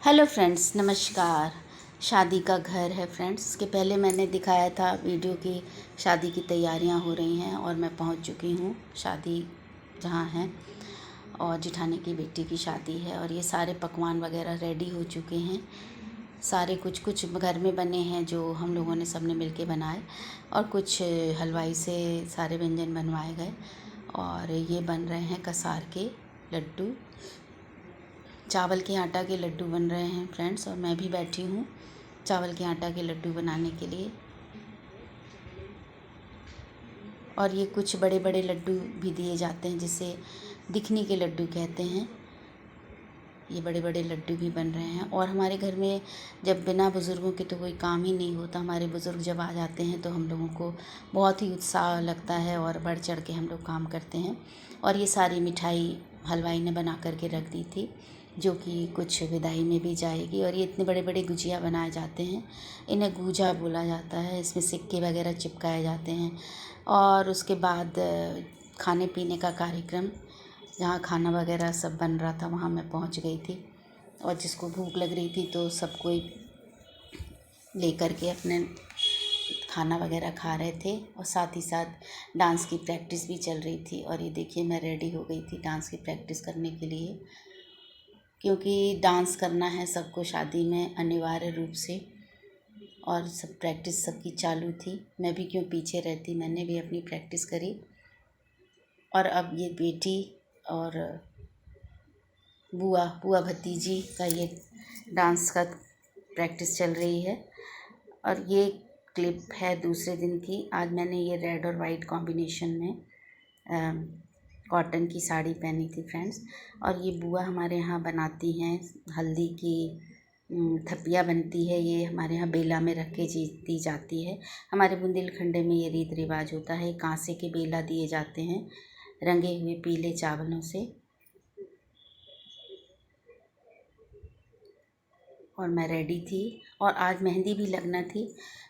Hello friends, नमस्कार। शादी का घर है फ्रेंड्स। इसके पहले मैंने दिखाया था वीडियो की शादी की तैयारियां हो रही हैं और मैं पहुंच चुकी हूं शादी जहां है। और जिठानी की बेटी की शादी है और ये सारे पकवान वगैरह रेडी हो चुके हैं। सारे कुछ कुछ घर में बने हैं जो हम लोगों ने सबने मिलके बनाए, और कुछ हलवाई से सारे व्यंजन बनवाए गए। और ये बन रहे हैं कसार के लड्डू, चावल के आटा के लड्डू बन रहे हैं फ्रेंड्स। और मैं भी बैठी हूँ चावल के आटा के लड्डू बनाने के लिए। और ये कुछ बड़े बड़े लड्डू भी दिए जाते हैं जिसे दिखनी के लड्डू कहते हैं। ये बड़े बड़े लड्डू भी बन रहे हैं। और हमारे घर में जब बिना बुज़ुर्गों के तो कोई काम ही नहीं होता। हमारे बुज़ुर्ग जब आ जाते हैं तो हम लोगों को बहुत ही उत्साह लगता है और बढ़ चढ़ के हम लोग काम करते हैं। और ये सारी मिठाई हलवाई ने बना करके रख दी थी जो कि कुछ विदाई में भी जाएगी। और ये इतने बड़े बड़े गुजिया बनाए जाते हैं, इन्हें गूजा बोला जाता है। इसमें सिक्के वगैरह चिपकाए जाते हैं। और उसके बाद खाने पीने का कार्यक्रम, जहाँ खाना वगैरह सब बन रहा था वहाँ मैं पहुँच गई थी। और जिसको भूख लग रही थी तो सब कोई लेकर के अपने खाना वगैरह खा रहे थे। और साथ ही साथ डांस की प्रैक्टिस भी चल रही थी। और ये देखिए मैं रेडी हो गई थी डांस की प्रैक्टिस करने के लिए, क्योंकि डांस करना है सबको शादी में अनिवार्य रूप से। और सब प्रैक्टिस सबकी चालू थी, मैं भी क्यों पीछे रहती, मैंने भी अपनी प्रैक्टिस करी। और अब ये बेटी और बुआ बुआ भतीजी का ये डांस का प्रैक्टिस चल रही है। और ये क्लिप है दूसरे दिन की। आज मैंने ये रेड और वाइट कॉम्बिनेशन में कॉटन की साड़ी पहनी थी फ्रेंड्स। और ये बुआ हमारे यहाँ बनाती हैं हल्दी की थपिया बनती है। ये हमारे यहाँ बेला में रख के दी जाती है। हमारे बुंदेलखंड में ये रीत रिवाज होता है। कांसे के बेला दिए जाते हैं रंगे हुए पीले चावलों से। और मैं रेडी थी और आज मेहंदी भी लगना थी,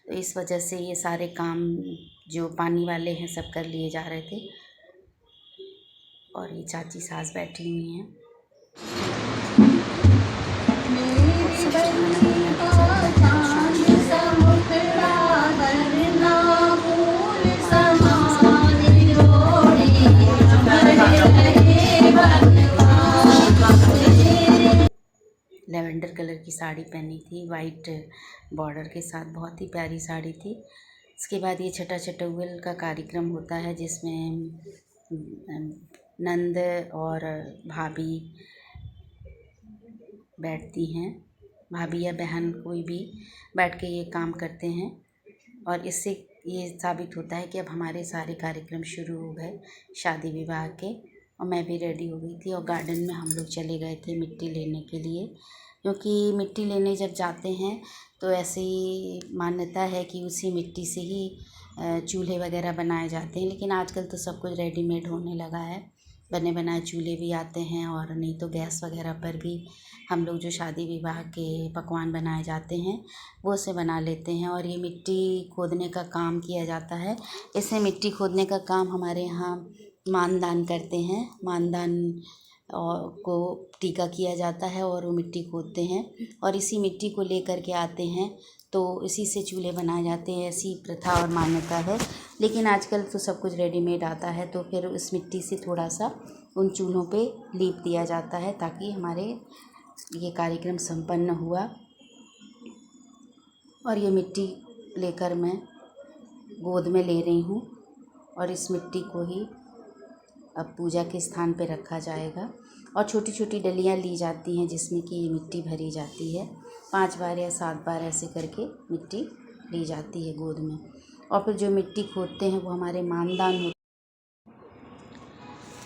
तो इस वजह से ये सारे काम जो पानी वाले हैं सब कर लिए जा रहे थे। और ये चाची सास बैठी हुई हैं। और सब खाना पीना भी चल रहा है। शादी लेवेंडर कलर की साड़ी पहनी थी वाइट बॉर्डर के साथ, बहुत ही प्यारी साड़ी थी। इसके बाद ये छटा छटौल का कार्यक्रम होता है जिसमें नंद और भाभी बैठती हैं, भाभी या बहन कोई भी बैठ के ये काम करते हैं। और इससे ये साबित होता है कि अब हमारे सारे कार्यक्रम शुरू हो गए शादी विवाह के। और मैं भी रेडी हो गई थी और गार्डन में हम लोग चले गए थे मिट्टी लेने के लिए, क्योंकि मिट्टी लेने जब जाते हैं तो ऐसी मान्यता है कि उसी मिट्टी से ही चूल्हे वगैरह बनाए जाते हैं। लेकिन आजकल तो सब कुछ रेडीमेड होने लगा है, बने बनाए चूल्हे भी आते हैं। और नहीं तो गैस वगैरह पर भी हम लोग जो शादी विवाह के पकवान बनाए जाते हैं वो से बना लेते हैं। और ये मिट्टी खोदने का काम किया जाता है। इसमें मिट्टी खोदने का काम हमारे यहाँ मानदान करते हैं। मानदान को टीका किया जाता है और वो मिट्टी खोदते हैं और इसी मिट्टी को लेकर के आते हैं, तो इसी से चूल्हे बनाए जाते हैं। ऐसी प्रथा और मान्यता है। लेकिन आजकल तो सब कुछ रेडीमेड आता है, तो फिर उस मिट्टी से थोड़ा सा उन चूल्हों पे लीप दिया जाता है ताकि हमारे ये कार्यक्रम संपन्न हुआ। और ये मिट्टी लेकर मैं गोद में ले रही हूँ और इस मिट्टी को ही अब पूजा के स्थान पे रखा जाएगा। और छोटी छोटी डलियाँ ली जाती हैं जिसमें कि ये मिट्टी भरी जाती है। 5 बार या 7 बार ऐसे करके मिट्टी ली जाती है गोद में। और फिर जो मिट्टी खोदते हैं वो हमारे मानदान होते।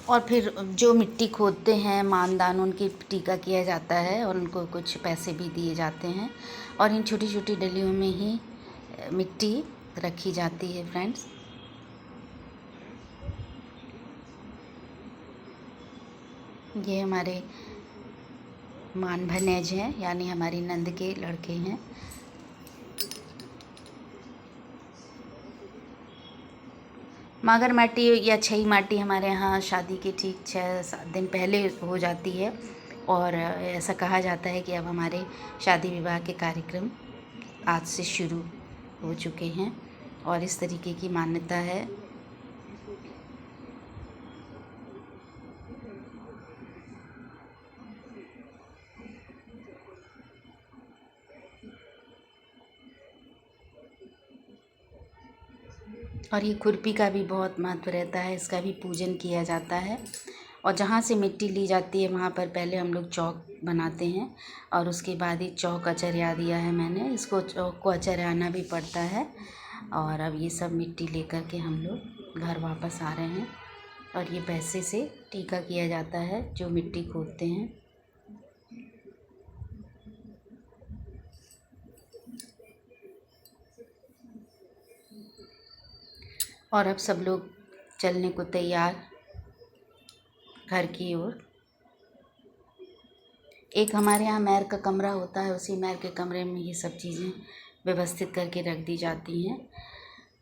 और फिर जो मिट्टी खोदते हैं मानदान, उनकी टीका किया जाता है और उनको कुछ पैसे भी दिए जाते हैं। और इन छोटी छोटी डलियों में ही मिट्टी रखी जाती है फ्रेंड्स। ये हमारे मान भनेज हैं, यानी हमारी नंद के लड़के हैं। मागर माटी या छई माटी हमारे यहाँ शादी के ठीक 6-7 दिन पहले हो जाती है, और ऐसा कहा जाता है कि अब हमारे शादी विवाह के कार्यक्रम आज से शुरू हो चुके हैं और इस तरीके की मान्यता है। और ये खुरपी का भी बहुत महत्व रहता है, इसका भी पूजन किया जाता है। और जहाँ से मिट्टी ली जाती है वहाँ पर पहले हम लोग चौक बनाते हैं और उसके बाद ही चौक अचर्या दिया है मैंने, इसको चौक को अचर्याना भी पड़ता है। और अब ये सब मिट्टी लेकर के हम लोग घर वापस आ रहे हैं और ये पैसे से टीका किया जाता है जो मिट्टी खोदते हैं। और अब सब लोग चलने को तैयार घर की ओर। एक हमारे यहाँ मैर का कमरा होता है, उसी मैर के कमरे में ये सब चीज़ें व्यवस्थित करके रख दी जाती हैं।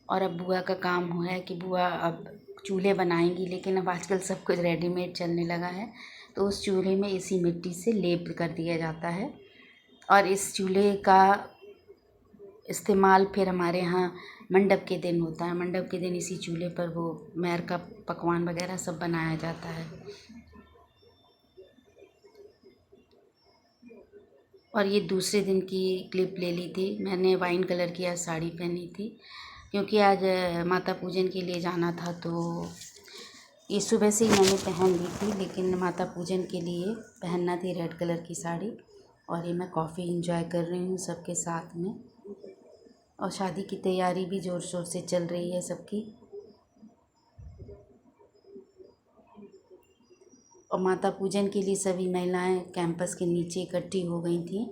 और अब बुआ का काम हुआ है कि बुआ अब चूल्हे बनाएंगी, लेकिन अब आजकल सब कुछ रेडीमेड चलने लगा है, तो उस चूल्हे में इसी मिट्टी से लेप कर दिया जाता है। और इस चूल्हे का इस्तेमाल फिर हमारे यहाँ मंडप के दिन होता है। मंडप के दिन इसी चूल्हे पर वो मैर का पकवान वगैरह सब बनाया जाता है। और ये दूसरे दिन की क्लिप ले ली थी मैंने, वाइन कलर की आज साड़ी पहनी थी क्योंकि आज माता पूजन के लिए जाना था, तो ये सुबह से ही मैंने पहन ली थी, लेकिन माता पूजन के लिए पहनना थी रेड कलर की साड़ी। और ये मैं कॉफ़ी एंजॉय कर रही हूँ सबके साथ में। और शादी की तैयारी भी ज़ोर शोर से चल रही है सबकी। और माता पूजन के लिए सभी महिलाएं कैंपस के नीचे इकट्ठी हो गई थी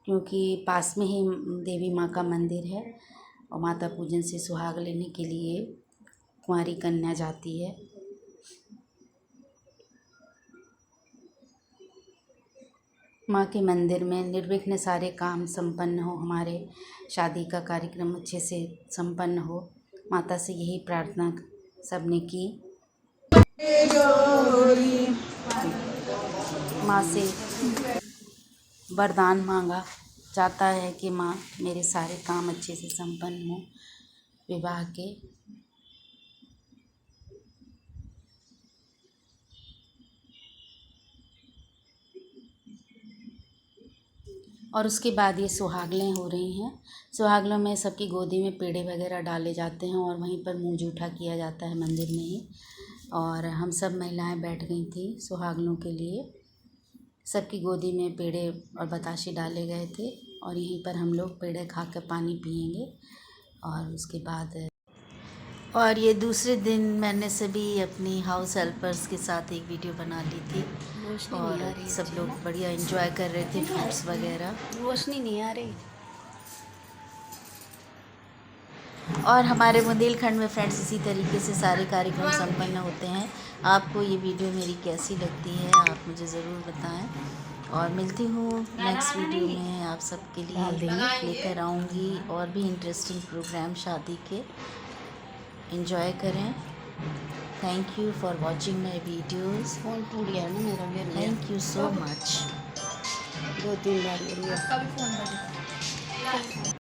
क्योंकि पास में ही देवी माँ का मंदिर है और माता पूजन से सुहाग लेने के लिए कुंवारी कन्या जाती है। माँ के मंदिर में निर्विघ्न सारे काम संपन्न हो, हमारे शादी का कार्यक्रम अच्छे से संपन्न हो, माता से यही प्रार्थना सबने की। माँ से वरदान मांगा जाता है कि माँ मेरे सारे काम अच्छे से संपन्न हो विवाह के। और उसके बाद ये सुहागलें हो रही हैं। सुहागलों में सबकी गोदी में पेड़े वगैरह डाले जाते हैं और वहीं पर मुँह जूठा किया जाता है मंदिर में ही। और हम सब महिलाएं बैठ गई थी सुहागलों के लिए, सबकी गोदी में पेड़े और बताशे डाले गए थे और यहीं पर हम लोग पेड़े खा कर पानी पिएंगे। और उसके बाद और ये दूसरे दिन मैंने सभी अपनी हाउस हेल्पर्स के साथ एक वीडियो बना ली थी और सब लोग बढ़िया एंजॉय कर रहे थे, फ्रूट्स वगैरह। रोशनी नहीं आ रही। और हमारे बुंदेलखंड में फ्रेंड्स इसी तरीके से सारे कार्यक्रम संपन्न होते हैं। आपको ये वीडियो मेरी कैसी लगती है आप मुझे ज़रूर बताएं। और मिलती हूँ नेक्स्ट वीडियो में, आप सबके लिए लेकर आऊँगी और भी इंटरेस्टिंग प्रोग्राम शादी के। एंजॉय करें। Thank you for watching my videos. Phone टूट गया ना मेरा, गिर गया। Thank you so much. 2-3 बार गिर गया।